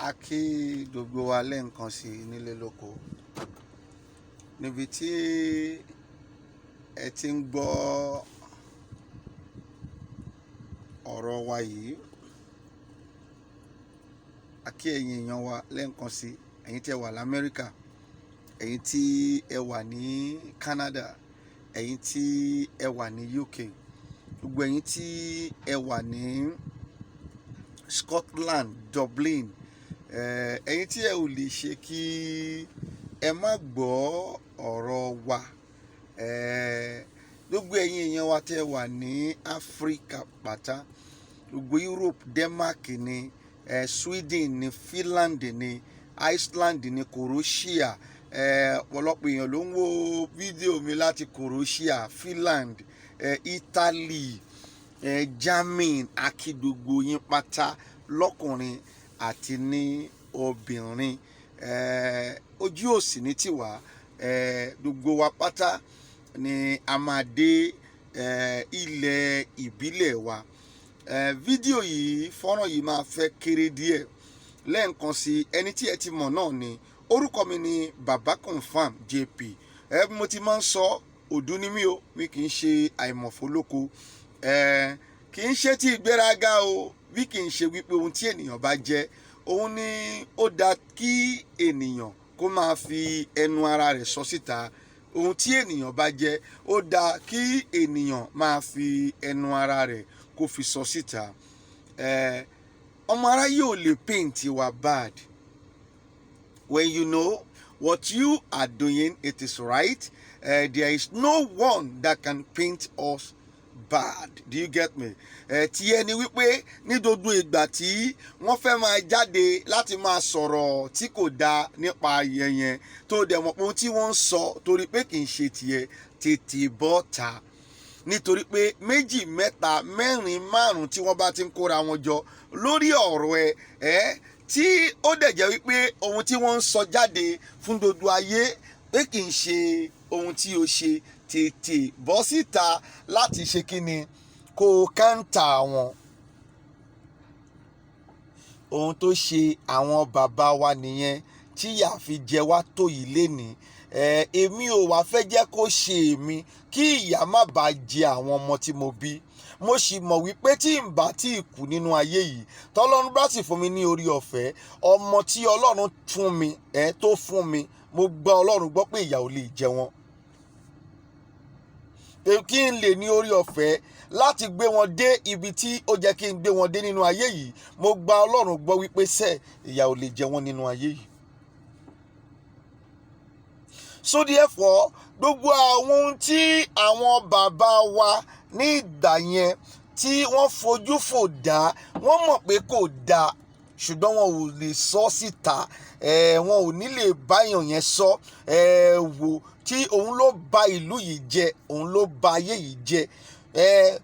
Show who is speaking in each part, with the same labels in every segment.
Speaker 1: A kí gbogbo wa lẹ́ẹ̀kan sí nílé lóko níbi tí ẹ ti ń gbọ́ ọ̀rọ̀ wa yìí. A kí ẹ̀yin èèyàn wa lẹ́ẹ̀kan sí, ẹ̀yin tí ẹ wà l'Amẹ́ríkà, ẹ̀yin tí ẹ wà ní Canada, ẹ̀yin tí ẹ wà ní UK, gbogbo ẹ̀yin tí ẹ wà ní Scotland, Dublin, ẹ̀yin tí ẹ ò lè ṣe kí ẹ má gbọ́ ọ̀rọ̀ wa, gbogbo ẹ̀yin èèyàn wa tí ẹ wà ní Africa pátá, gbogbo Europe, Denmark ni, Sweden ni, Finland ni, Iceland ni, Croatia, ọ̀pọ̀lọpọ̀ èèyàn ló ń wo fídíò mi láti Croatia, Finland, Italy, Germany. A kí gbogbo yín pátá lọ́kùnrin àti ní obìnrin, ojú òsì ní tiwa, gbogbo wa pátá ni a máa dé ilẹ̀ ìbílẹ̀ wa. Fídíò yìí, fọ́nrán yìí máa fẹ́ kéré díẹ̀. Lẹ́ẹ̀kan sí, ẹni tí ẹ ti mọ̀ náà ni, orúkọ mi ni Babaconfirm JP. Mo ti máa ń sọ, òdú ni mí o, mi kì í ṣe àìmọ̀fólóko, kì í ṣe tí ìgbéraga o, bí kì í ṣe wípé ohun tí ènìyàn bá jẹ́, òun ni ó dá kí ènìyàn kó máa fi ẹnu ara rẹ̀ sọ síta. Ohun tí ènìyàn bá jẹ́, ó dá kí ènìyàn máa fi ẹnu ara rẹ̀ kó fi sọ síta. Ọmọ aráyé ò lè paint wa bad. When you know what you are doing, it is right. There is no one that can paint us bad. Do you get me? Tí ẹni wípé ní gbogbo ìgbà tí wọ́n fẹ́ máa jáde láti máa sọ̀rọ̀ tí kò dáa nípa ayẹyẹ tó dẹ̀ mọ̀ pé ohun tí wọ́n ń sọ torí pé kì í ṣe tiẹ̀, tètè bọ́ ta. Nítorí pé méjì, mẹ́ta, mẹ́rin, márùn tí wọ́n bá ti ń kóra wọn jọ lórí ọ̀rọ̀ tí ó dẹ̀ jẹ́ wípé ohun tí wọ́n ń sọ jáde fún gbogbo ayé pé kì í ṣe ohun tí o ṣe, tètè bọ́ síta láti ṣe kíni, kó káńtà wọn. Ohun tó ṣe àwọn bàbá wa nìyẹn tí ìyà fi jẹ wá tó yìí lénìí. Èmi ò wá fẹ́ jẹ́ kó ṣe èmi, kí ìyà má bàá jẹ àwọn ọmọ tí mo bí. Mo sì mọ̀ wípé tí n bá tí kú nínú ayé yìí, tọ́lọ́run bá sì fún mi ní orí ọ̀fẹ́, ọmọ tí Ọlọ́run fún mi, tó fún mi, mo gbà Ọlọ́run gbọ́ pé ìyà ò lè jẹ wọ́n. Kí n lè ní orí ọ̀fẹ́ láti gbé wọn dé ibi tí ó jẹ́ kí n gbé wọn dé nínú ayé yìí, mo gbà Ọlọ́run gbọ́ wípé ìyà ò lè jẹ wọ́n nínú ayé yìí. So therefore, gbogbo àwọn ohun tí àwọn bàbá wa ní ìgbà yẹn tí wọ́n fojú fò dá, wọ́n mọ̀ pé kò dáa, ṣùgbọ́n wọn ò lè sọ síta, wọn ò ní lè báyàn yẹn sọ, wò tí òun ló ba ìlú yìí jẹ́, òun ló ba ayé yìí jẹ́.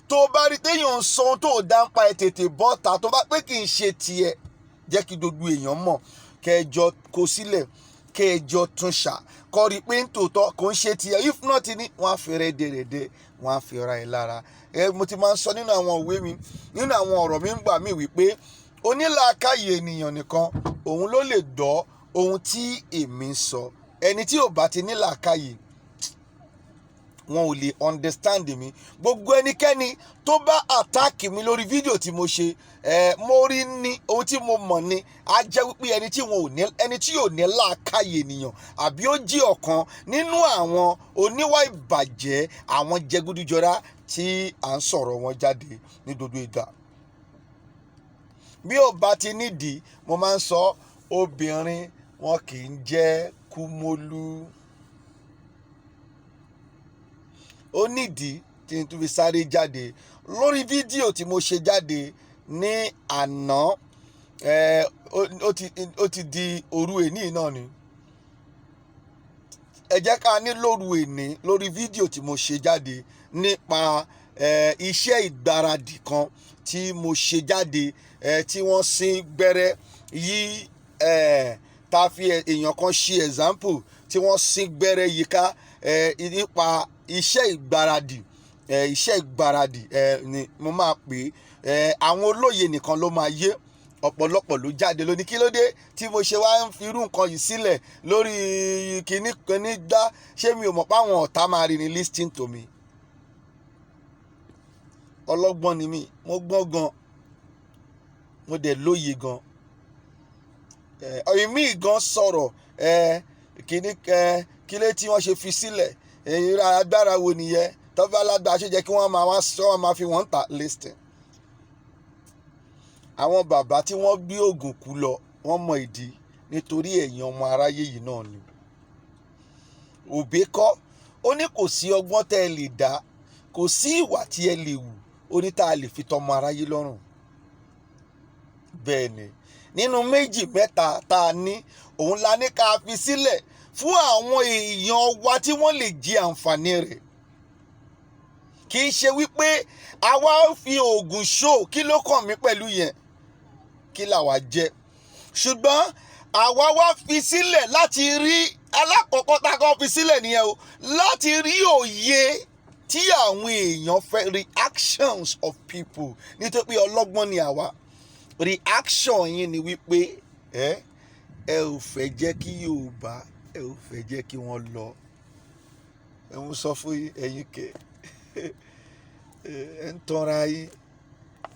Speaker 1: Tó bá rí téèyàn ń sọ ohun tó dá ń pa ẹ, tètè bọ́ta. Tó bá pé kì í ṣe tiẹ̀, jẹ́ kí gbogbo èèyàn mọ̀, kẹjọ kó sílẹ̀, kẹjọ tún ṣà, kọ́ rí pé nítòótọ́ kò ń ṣe tiẹ̀. If not ni wọ́n á fi rẹ́dẹ̀rẹ́dẹ́, wọ́n á fi ra ẹ lára. Mo ti máa ń sọ nínú àwọn òwe mi, nínú àwọn ọ̀rọ̀ mi ń gbà mí wípé onílàákàyè ènìyàn nìkan òun ló lè gbọ́ ohun tí èmi ń sọ. Ẹni tí ò bá ti ní làákàyè, wọn ò lè understand mi. Gbogbo ẹnikẹ́ni tó bá attack mi lórí fídíò tí mo ṣe, mo rí ní ohun tí mo mọ̀ ni, á jẹ́ wípé ẹni tí ò ní làákàyè ènìyàn, àbí ó jí ọ̀kan nínú àwọn oníwà ìbàjẹ́, àwọn jẹgúdújọrá tí à ń sọ̀rọ̀ wọn jáde ní gbogbo ìgbà. Bí ó bá ti nídìí, mo máa ń sọ, obìnrin wọn kì í jẹ́ kúmólú. Ó nídìí tí n tún fi sáré jáde lórí fídíò tí mo ṣe jáde ní àná. Ó ti di òru èní náà ni. Ẹ jẹ́ ká ní lóru èní, lórí fídíò tí mo ṣe jáde nípa iṣẹ́ ìgbáradì kan tí mo ṣe jáde, tí wọ́n sín gbẹ́rẹ́ yí, ta fi èèyàn kan ṣe example, tí wọ́n sín gbẹ́rẹ́ yíká nípa iṣẹ́ ìgbáradì. Iṣẹ́ ìgbáradì ni mo máa pè é. Àwọn olóye nìkan ló máa yé. ọ̀pọ̀lọpọ̀ ló jáde lóní kí ló dé tí mo ṣe wá ń fi irú nǹkan yìí sílẹ̀ lórí kìíní dá ṣé mi ò mọ̀ pé àwọn ọ̀tá máa rí ni listen to me. Ọlọ́gbọ́n ni mí, mo gbọ́n gan, mo dẹ̀ lóye gan. Èmi gan sọ̀rọ̀ kìíní kílé tí wọ́n ṣe fi sílẹ̀ agbára wo nìyẹn tọ́ba alágbára ṣe jẹ́ kí wọ́n máa fi wọ́n ta listen. Àwọn bàbá tí wọ́n gbé Ògùn kú lọ wọ́n mọ ìdí nítorí ẹ̀yin ọmọ aráyé yìí náà ni. Òbí kọ́ ó ní kò sí ọgbọ́n tẹ́ ẹ lè dá, kò sí ìwà tí ẹ lè wù ó ní tá a lè fi tọmọ aráyé lọ́rùn. Bẹ́ẹ̀ ni nínú méjì mẹ́ta tá a ní òun la ní ká fi sílẹ̀ fún àwọn èèyàn wa tí wọ́n lè jẹ àǹfààní rẹ̀. Kì í ṣe wípé àwa fi oògùn ṣó kí ló kàn mí pẹ̀lú yẹn kí làwa jẹ́, ṣùgbọ́n àwa wá fi sílẹ̀ láti rí alákọ̀ọ́kọ́ tá a kọ́ fi sílẹ̀ nìyẹn o, láti rí òye tí àwọn èèyàn fẹ́ reactions of people nítorí pé ọlọ́gbọ́n ni àwa. Reaction yín ni wípé ẹ ò fẹ́ jẹ́ kí Yorùbá ẹ ò fẹ́ jẹ́ kí wọ́n lọ. Ẹ ń sọ fún ẹ̀yin kẹ́ ẹ ń tanra yín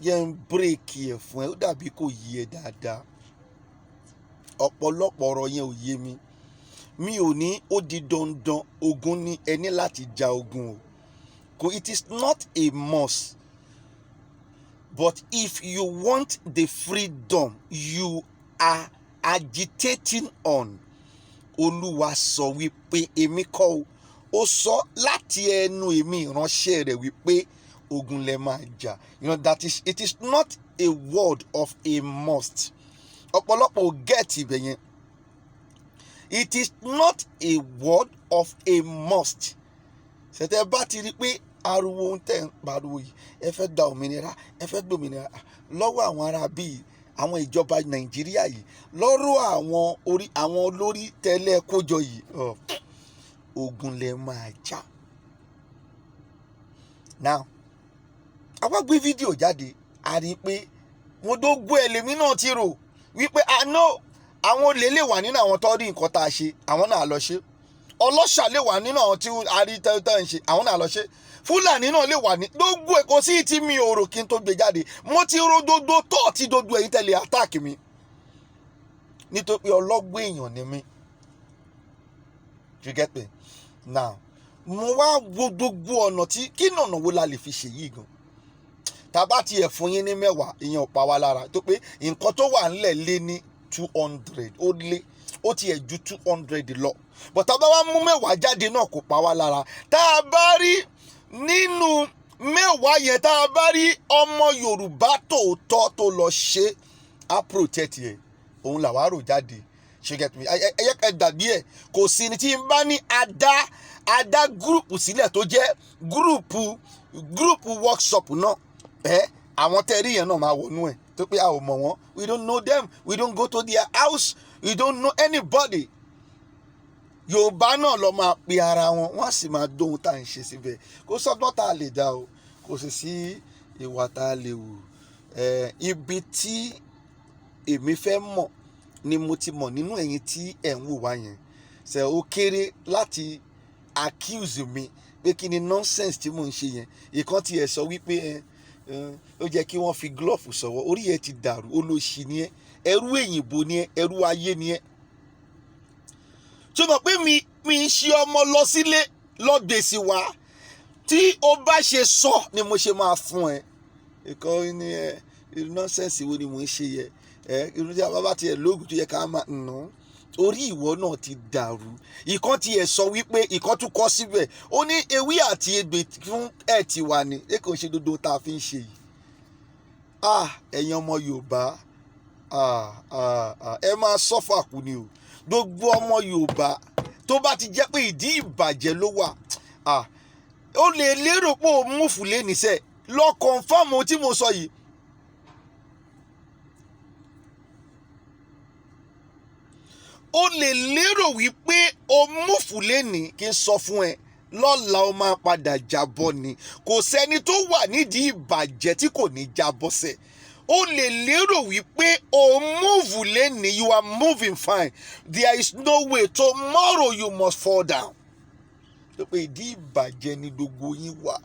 Speaker 1: yẹn ń bírèkì ẹ̀ fún ẹ ó dàbí kò yí ẹ dáadáa. Ọ̀pọ̀lọpọ̀ ọ̀rọ̀ yẹn ò yé mi. Mi ò ní ó di dandan ogun ní ẹ ní láti ja ogun o. It is not a must. But if you want the freedom you are agitating on, Olúwa sọ wípé èmi kọ́ ó sọ láti ẹnu èmi ìránṣẹ́ rẹ̀ wípé ogun lẹ máa jà. That is, it is not a word of a must. Ọ̀pọ̀lọpọ̀ get ibẹ̀ yẹn. It is not a word of a must. Ṣètẹ́ bá ti rí pé ariwo ń tẹ̀ ń pariwo yìí ẹ fẹ́ gba òmìnira ẹ fẹ́ gbòmìnira lọ́wọ́ àwọn ará bíi àwọn ìjọba Nàìjíríà yìí lọ́rọ̀ àwọn olórí tẹ́lẹ̀ kójọ yìí ogun lẹ máa jà. Now àwa gbé fídíò jáde a rí i pé mo dógó ẹlẹ́mí náà ti rò wípé àná àwọn olè lè wà nínú àwọn tó rí nǹkan tá a ṣe àwọn náà lọ ṣe, ọlọ́ṣà lè wà nínú àwọn tí a rí tẹ́tẹ́ ń ṣe àwọn náà lọ ṣe, Fúlàní náà lè wà ní gbogbo ẹ̀kọ́ sí tí mi ò rò kí n tó gbé jáde. Mo ti ro gbogbo tó ti gbogbo ẹ̀yin tẹ̀lé attack mi nítorí pé ọlọ́gbọ́n èèyàn ni mí. You get me? Now mo wá wo gbogbo ọ̀nà tí kí nànà wo la lè fi ṣe yìí gan. Tàbá tiẹ̀ fún yín ní 10 ìyẹn ò pa wá lára tó pé nǹkan tó wà ńlẹ̀ lé ní 200 ó lé ó tiẹ̀ ju 200 lọ. But tàbá wá mú 10 jáde náà kò pa wá lára. Tá a bá rí nínú 10 yẹn tá a bá rí ọmọ Yorùbá tòótọ́ tó lọ ṣe á protect yẹn òun làwa rò jáde. She get me? Ẹyẹ kẹ dàbí ẹ kò sí ní tí n bá ní adá gúrùpù sílẹ̀ tó jẹ́ gúrùpù workshop náà àwọn tẹ́rí yẹn náà máa wọnú ẹ̀ tó pé a ò mọ̀ wọ́n, we don't know them, we don't go to their house, we don't know anybody. Yorùbá náà lọ máa pe ara wọn wọ́n á sì máa dóhun tá à ń ṣe síbẹ̀. Kò sọ́gbọ́n tá a lè dá o, kò sì sí ìwà tá a lè wù. Ibi tí èmi fẹ́ mọ̀ ni mo ti mọ̀ nínú ẹ̀yin tí ẹ̀ ń wò wá yẹn. Ṣé ó kéré láti accuse mi pé kí ni nonsense tí mò ń ṣe yẹn. Ìkan tí ẹ sọ wípé ó jẹ́ kí wọ́n fi glove sọ̀wọ́ orí ẹ ti dàrú olóṣì ni ẹ ẹrú èyìnbó ni ẹ ẹrú ayé ni ẹ. Tó mọ̀ pé mi ń ṣe ọmọ lọ sílé lọ gbèsè wá tí o bá ṣe sọ ni mo ṣe máa fún ẹ. Ìkan ní irú nonsense wo ni mò ń ṣe yẹ irú tí a bá tiẹ̀ lóògùn tó yẹ ká máa nà orí ìwọ náà ti dàrú. Ìkan tí ẹ sọ wípé ìkan tún kọ síbẹ̀ ó ní ewé àti egbò fún ẹ̀ ti wà ní kò ṣe dodo tá a fi ń ṣe yìí. Ẹ̀yin ọmọ Yorùbá ẹ máa sọ́fà kú ni o. Gbogbo ọmọ Yorùbá tó bá ti jẹ́ pé ìdí ìbàjẹ́ ló wà ó lè lérò pé ó mú fùlé níṣẹ́ lọ confirm tí mo sọ yìí. Ó lè lérò wípé o múfù lẹ́ni kí n sọ fún ẹ lọ́la ó máa padà jábọ́ ni. Kò sẹ́ni tó wà nídìí ìbàjẹ́ tí kò ní jábọ́ sẹ̀. o lè lérò wípé o move lẹ́ni, you are moving fine, there is no way, tomorrow you must fall down. pé ìdí ìbàjẹ́ ni gbogbo yín wà,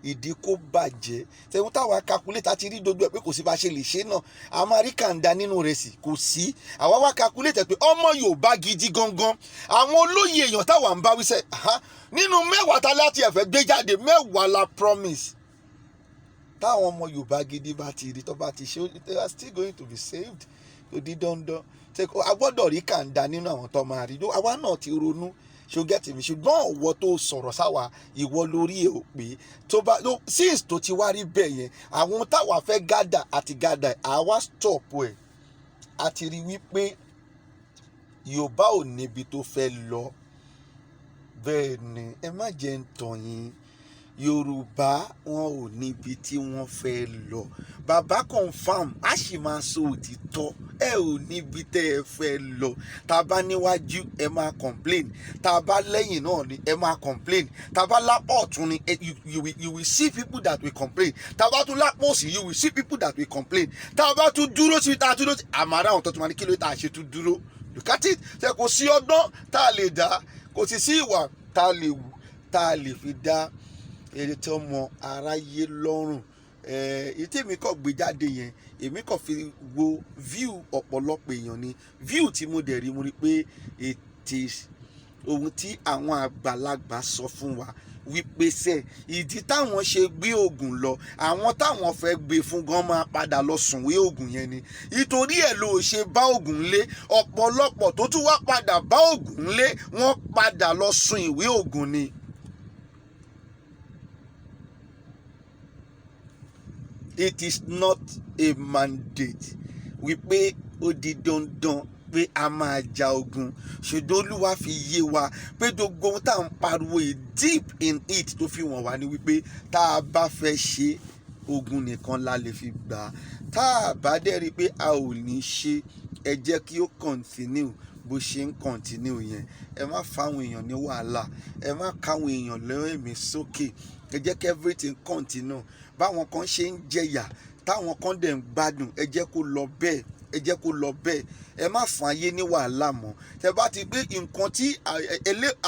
Speaker 1: ìdí kó bàjẹ́. tẹ̀wọ́n táwa calculate àti rí dodo ẹ̀ pé kò sí bá ṣe lè ṣe náà, amẹ́ríkà ń da nínú rẹ̀ sí kò sí. àwa wá calculate pé ọmọ Yorùbá gidi gangan, àwọn olóyè èèyàn táwa ń bá wíṣẹ́ nínú 10 tá láti ẹ̀fẹ́ gbé jáde 10 la promise. táwọn ọmọ Yorùbá gidi bá ti rí tó bá ti ṣe, they are still going to be saved. kò di dandan. a gbọ́dọ̀ rí kàńdà nínú àwọn tó máa rí. àwa náà ti ronú, ṣùgbọ́n ṣùgbọ́n ọ̀wọ́ tó sọ̀rọ̀ sáwa, ìwọ lórí ẹ̀ ò pé tó bá since tó ti wá rí bẹ́ẹ̀ yẹn, àwọn táwa fẹ́ gádà àti gádà àwa stop ẹ̀. a ti rí wípé Yorùbá ò níbi tó fẹ́ lọ. bẹ́ẹ̀ ni ẹ má jẹ́ ń tàn yín, Yorùbá wọn ò níbi tí wọ́n fẹ́ lọ. Babaconfirm a sì máa sọ òtítọ́, ẹ ò níbi tẹ́ ẹ fẹ́ lọ. tá a bá níwájú ẹ máa complain, tá a bá lẹ́yìn náà ni ẹ máa complain, tá a bá lápá ọ̀tún ni you will see people that will complain, tá a bá tún lápá òsì you will see people that will complain, tá a bá tún dúró sí tá a tún dúró sí àmàrà àwọn tó tún máa ní kí ló tá a ṣe tún dúró. look at it. ṣe kò sí ọgbọ́n tá a lè dá, kò sì sí ìwà tá a lè wù tá a lè fi dá èrè tí ọmọ aráyé lọ́rùn. èyí tí èmi kàn gbé jáde yẹn, èmi kàn fi wo view ọ̀pọ̀lọpọ̀ èèyàn ni. view tí mo dẹ̀ rí, mo rí pé it is ohun tí àwọn àgbàlagbà sọ fún wa wípé sẹ́ ìdí táwọn ṣe gbé oògùn lọ, àwọn táwọn fẹ́ gbé fún gan máa padà lọ sùnwé oògùn yẹn ni. nítorí ẹ̀ ló ṣe bá oògùn lé. ọ̀pọ̀lọpọ̀ tó tún wá padà bá oògùn lé, wọ́n padà lọ sun ìwé oògùn ni. It is not a mandate wípé ó di dandan pé a máa ja ogun. ṣùgbọ́n Olúwa fi yé wa pé gbogbo ohun tá à ń pariwo yìí deep in it tó fi wọ̀n wá ni wípé tá a bá fẹ́ ṣe ogun nìkan la lè fi gbà. tá a bá dẹ̀ rí i pé a ò ní ṣe, ẹ jẹ́ kí ó continue bó ṣe ń continue yẹn. ẹ má fáwọn èèyàn ní wàhálà, ẹ má káwọn èèyàn lẹ́yìn mi sókè, ẹ jẹ́ kí everything continue. báwọn kan ṣe ń jẹyà táwọn kan dẹ̀ ń gbádùn, ẹ jẹ́ kó lọ bẹ́ẹ̀, ẹ jẹ́ kó lọ bẹ́ẹ̀. ẹ má fún ayé ní wàhálà mọ́. tẹ bá ti gbé nǹkan tí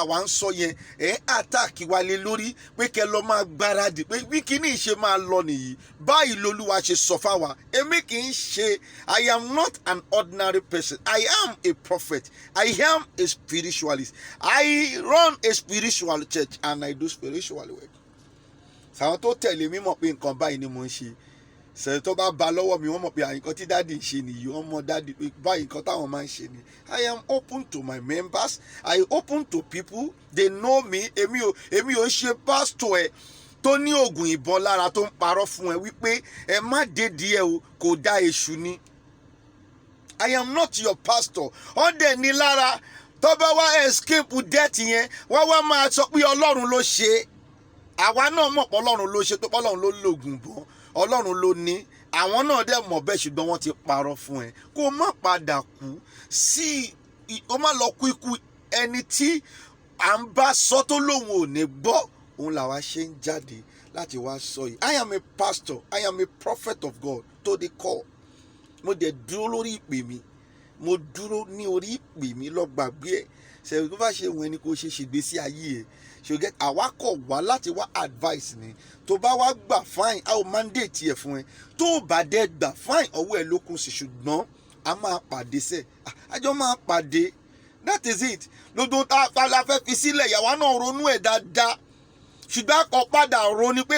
Speaker 1: àwa ń sọ yẹn àtàkì wa lé lórí pé kẹ lọ máa gbáradì pé bí kíní ṣe máa lọ nìyí, báyìí lolúwa ṣe sọ fáwa. èmi kì í ṣe, I am not an ordinary person, I am a prophet, I am a spiritualist, I run a spiritual church and I do spiritual work. sàwọn tó tẹ̀lé mi mọ̀ pé nǹkan báyìí ni mo ń ṣe. sẹ̀rẹ̀ tó bá ba lọ́wọ́ mi, wọ́n mọ̀ pé nǹkan tí dáàdì ń ṣe nìyí, wọ́n mọ̀ dáàdì pé báyìí nǹkan táwọn máa ń ṣe ni. I am open to my members, I open to people, they know me. èmi ò ṣe pastor ẹ̀ tó ní oògùn ìbọn lára tó ń parọ́ fún ẹ wípé ẹ má dé díẹ̀ o, kò dá èṣù ni. I am not your pastor. ọ̀dẹ̀ ni lára tó bá wá escape death yẹn, wọ́n wá máa sọ pé Ọlọ́run ló ṣe. àwa náà mọ̀ pé Ọlọ́run ló ṣe, tó pé Ọlọ́run ló lògùn bọ́, Ọlọ́run ló ní. àwọn náà dẹ̀ mọ̀ bẹ́ẹ̀, ṣùgbọ́n wọ́n ti parọ́ fún ẹ. kó má padà kú sí, ó má lọ kú ikú ẹni tí à ń bá sọ tó lóun ò ní gbọ́. òun làwa ṣe ń jáde láti wá sọ yìí. I am a pastor, I am a prophet of God to the core. mo dẹ̀ dúró lórí ìpè mi, mo dúró ní orí ìpè mi, lọ gbàgbé ẹ̀. ṣe tó bá ṣe wọn ni kò ṣe ṣègbésí ayé ẹ̀. ṣùgbọ́n àwa kọ̀ wá láti wá advice ni. tó bá wá gbà fine, a ò mandate ẹ̀ fún ẹ. tó o bá dẹ̀ gbà fine, ọwọ́ ẹ ló kún sí. ṣùgbọ́n a máa pàdé sẹ́, àjọ máa pàdé. that is it. lọ́dún tá a la fẹ́ fi sílẹ̀, yàwá náà ronú ẹ̀ dáadáa. ṣùgbọ́n akọ padà ronú pé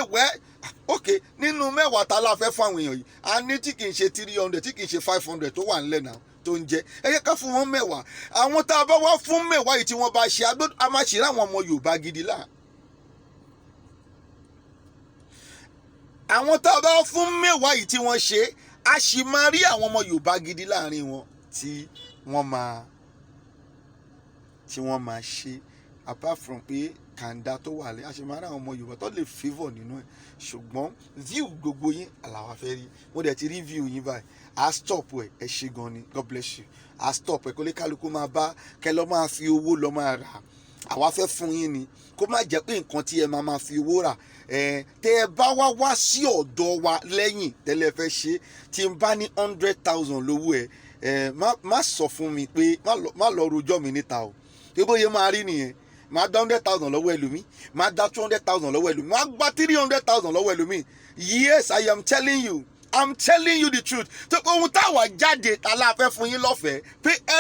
Speaker 1: ok nínú 10 tá la fẹ́ fún àwọn èèyàn yìí, a ní tí kì í ṣe 300, tí kì í ṣe 500 tó wà nílẹ̀ náà tó ń jẹ. ẹ jẹ́ ká fún wọn 10. àwọn tá a bá wá fún 10 yìí tí wọ́n bá ṣe, a máa ṣe ráwọn ọmọ Yorùbá gidi là. àwọn tá a bá fún 10 yìí tí wọ́n ṣe, a sì máa rí àwọn ọmọ Yorùbá gidi láàrin wọn tí wọ́n máa ṣe. apart from pé kàńdá tó wà lẹ́, a sì máa rí àwọn ọmọ Yorùbá tó lè favour nínú ẹ̀. ṣùgbọ́n view gbogbo yín àlàwà fẹ́ rí. mo dẹ̀ ti rí view yín báyìí. a stop ẹ ṣe gan ni, God bless you. a stop ẹ kó lè kálukú máa bá kẹ lọ máa fi owó lọ máa rà àwa fẹ́ fún yín ni kó má jẹ́ pé nǹkan tí ẹ máa fi owó rà tẹ́ ẹ bá wá sí ọ̀dọ̀ wa lẹ́yìn tẹ́lẹ̀ fẹ́ ṣe tí n bá ní 100,000 lówó má sọ fún mi pé má lọ rojọ́ mi níta o pé bóyá máa rí nìyẹn máa dá 100,000 lọ́wọ́ ẹlòmíì máa dá 200,000 lọ́wọ́ ẹlòmíì máa gba 300,000 lọ́wọ́ ẹlòmíì. Yes, I am telling you, I'm telling you the truth. tó pé ohun táwa jáde ta la fẹ́ fún yín lọ́fẹ̀ẹ́ pé ẹ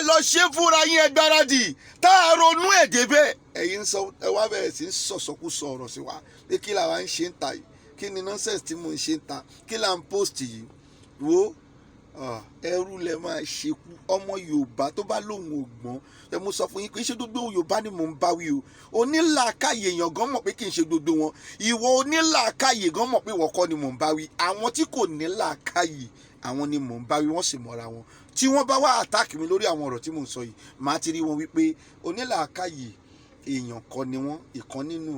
Speaker 1: lọ ṣe fúnra yín ẹ gbáradì tá a ronú ẹ̀ débẹ̀. ẹ̀yin sọ ẹ wá bẹ̀rẹ̀ sí sọ̀sọ̀kúsọ ọ̀rọ̀ sí wa pé kí làwa ń ṣe ń ta yìí, kí ni nonsense tí mò ń ṣe ń ta, kí là ń post yìí. wo ẹrú lẹ máa ṣekú. ọmọ Yorùbá tó bá lóun ò gbọ́n ẹ mú sọ fún yín pé ṣé gbogbo Yorùbá ni mò ń bá wí o. onílàákàyè èèyàn gan mọ̀ pé kì í ṣe gbogbo wọn. ìwọ onílàákàyè gan mọ̀ pé ìwọ kọ́ ni mò ń bá wí. àwọn tí kò ní làákàyè àwọn ni mò ń bá wí, wọ́n sì mọ̀ra wọn. tí wọ́n bá wá àtàkì mi lórí àwọn ọ̀rọ̀ tí mò ń sọ yìí màá ti rí wọn wípé onílàákàyè èèyàn kọ́ ni wọ́n, ìkan nínú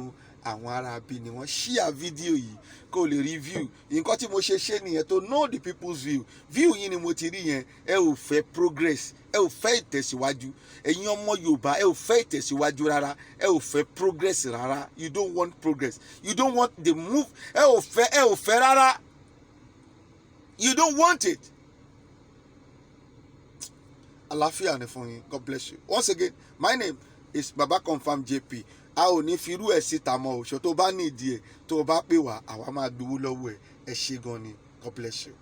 Speaker 1: àwọn ará bí ni wọ́n. ṣíà fídíò yìí kó lè rí view. nǹkan tí mo ṣe nìyẹn to know the people's view yín ni mo ti rí yẹn. ẹ ò fẹ́ progress, ẹ ò fẹ́ ìtẹ̀síwájú. ẹ̀yin ọmọ Yorùbá ẹ ò fẹ́ ìtẹ̀síwájú rárá, ẹ ò fẹ́ progress rárá. You don't want progress, you don't want the move. ẹ ò fẹ́ rárá, you don't want it. àlàáfíà ni fún yín. God bless you. Once again, my name is Babaconfirm JP. a ò ní firú ẹ̀ síta mọ́ òṣò tó bá ní ìdí ẹ̀ tó bá pè wá àwa máa gbowó lọ́wọ́ ẹ̀. ẹ ṣé gan ni. God bless you.